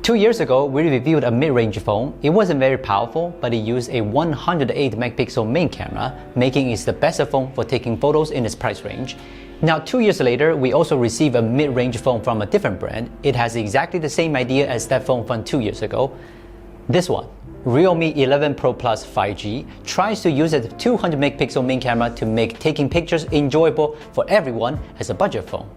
2 years ago, we reviewed a mid-range phone. It wasn't very powerful, but it used a 108 megapixel main camera, making it the best phone for taking photos in its price range. Now 2 years later, we also received a mid-range phone from a different brand. It has exactly the same idea as that phone from 2 years ago. This one, Realme 11 Pro Plus 5G, tries to use a 200 megapixel main camera to make taking pictures enjoyable for everyone as a budget phone.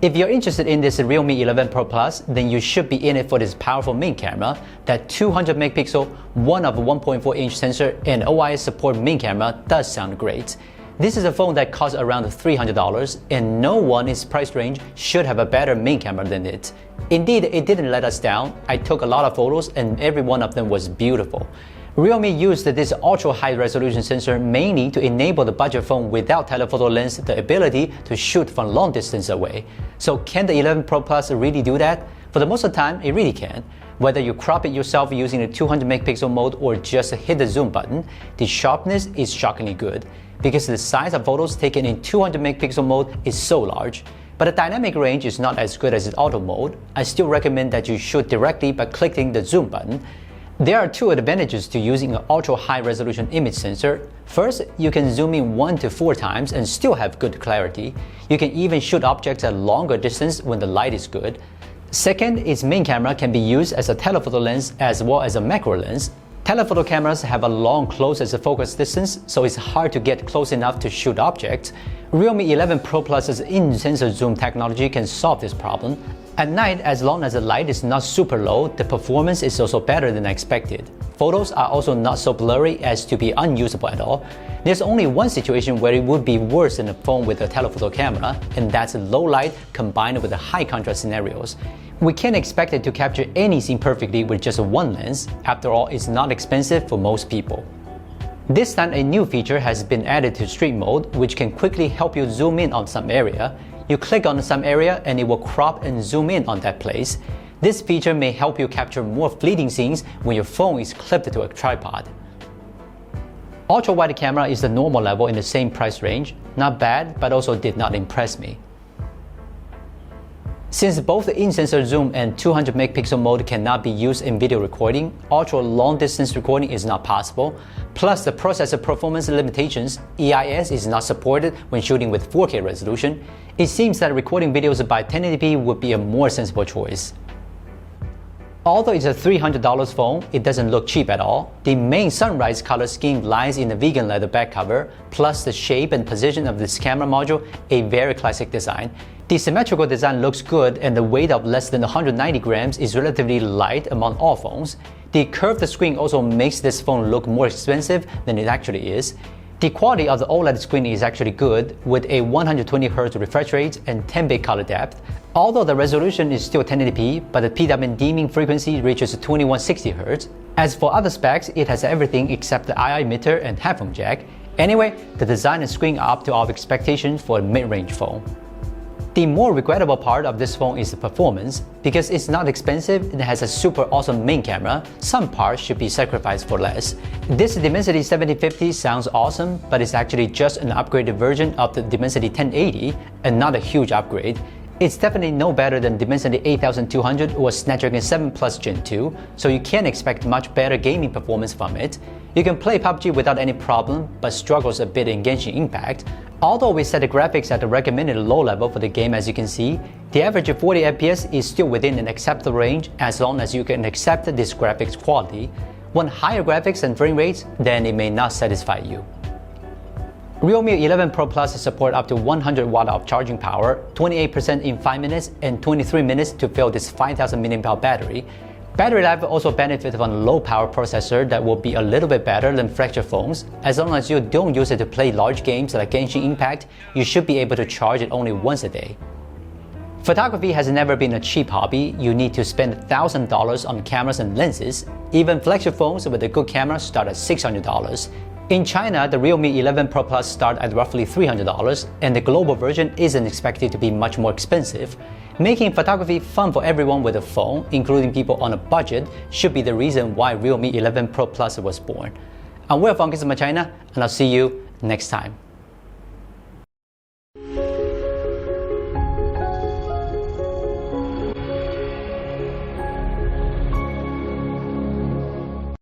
If you're interested in this Realme 11 Pro Plus, then you should be in it for this powerful main camera. That 200 megapixel, 1 of 1.4 inch sensor and OIS support main camera does sound great. This is a phone that costs around $300, and no one in its price range should have a better main camera than it. Indeed, it didn't let us down. I took a lot of photos and every one of them was beautiful. Realme used this ultra-high resolution sensor mainly to enable the budget phone without telephoto lens the ability to shoot from long distance away. So can the 11 Pro Plus really do that? For the most of the time, it really can. Whether you crop it yourself using the 200 megapixel mode or just hit the zoom button, the sharpness is shockingly good because the size of photos taken in 200 megapixel mode is so large. But the dynamic range is not as good as its auto mode. I still recommend that you shoot directly by clicking the zoom button. There are two advantages to using an ultra-high resolution image sensor. First, you can zoom in 1 to 4 times and still have good clarity. You can even shoot objects at longer distance when the light is good. Second, its main camera can be used as a telephoto lens as well as a macro lens. Telephoto cameras have a long closest focus distance, so it's hard to get close enough to shoot objects. Realme 11 Pro Plus's in-sensor zoom technology can solve this problem. At night, as long as the light is not super low, the performance is also better than expected. Photos are also not so blurry as to be unusable at all. There's only one situation where it would be worse than a phone with a telephoto camera, and that's low light combined with the high contrast scenarios. We can't expect it to capture any scene perfectly with just one lens. After all, it's not expensive for most people. This time, a new feature has been added to Street Mode, which can quickly help you zoom in on some area. You click on some area and it will crop and zoom in on that place. This feature may help you capture more fleeting scenes when your phone is clipped to a tripod. Ultra-wide camera is the normal level in the same price range. Not bad, but also did not impress me. Since both the in-sensor zoom and 200 megapixel mode cannot be used in video recording, ultra long distance recording is not possible. Plus the processor performance limitations, EIS is not supported when shooting with 4K resolution. It seems that recording videos by 1080p would be a more sensible choice. Although it's a $300 phone, it doesn't look cheap at all. The main sunrise color scheme lies in the vegan leather back cover, plus the shape and position of this camera module, a very classic design. The symmetrical design looks good and the weight of less than 190 grams is relatively light among all phones. The curved screen also makes this phone look more expensive than it actually is. The quality of the OLED screen is actually good, with a 120Hz refresh rate and 10-bit color depth. Although the resolution is still 1080p, but the PWM dimming frequency reaches 2160Hz. As for other specs, it has everything except the II emitter and headphone jack. Anyway, the design and screen are up to our expectations for a mid-range phone. The more regrettable part of this phone is the performance. Because it's not expensive and has a super awesome main camera, some parts should be sacrificed for less. This Dimensity 7050 sounds awesome, but it's actually just an upgraded version of the Dimensity 1080 and not a huge upgrade. It's definitely no better than Dimensity 8200 or Snapdragon 7 Plus Gen 2, so you can't expect much better gaming performance from it. You can play PUBG without any problem, but struggles a bit in Genshin Impact. Although we set the graphics at the recommended low level for the game, as you can see, the average of 40 FPS is still within an acceptable range as long as you can accept this graphics quality. Want higher graphics and frame rates? Then it may not satisfy you. Realme 11 Pro Plus support up to 100 watt of charging power, 28% in 5 minutes and 23 minutes to fill this 5000 mAh battery. Battery life also benefits from a low power processor that will be a little bit better than flagship phones. As long as you don't use it to play large games like Genshin Impact, you should be able to charge it only once a day. Photography has never been a cheap hobby. You need to spend $1,000 on cameras and lenses. Even flagship phones with a good camera start at $600. In China, the Realme 11 Pro Plus start at roughly $300, and the global version isn't expected to be much more expensive. Making photography fun for everyone with a phone, including people on a budget, should be the reason why Realme 11 Pro Plus was born. I'm Will from Gizmo China, and I'll see you next time.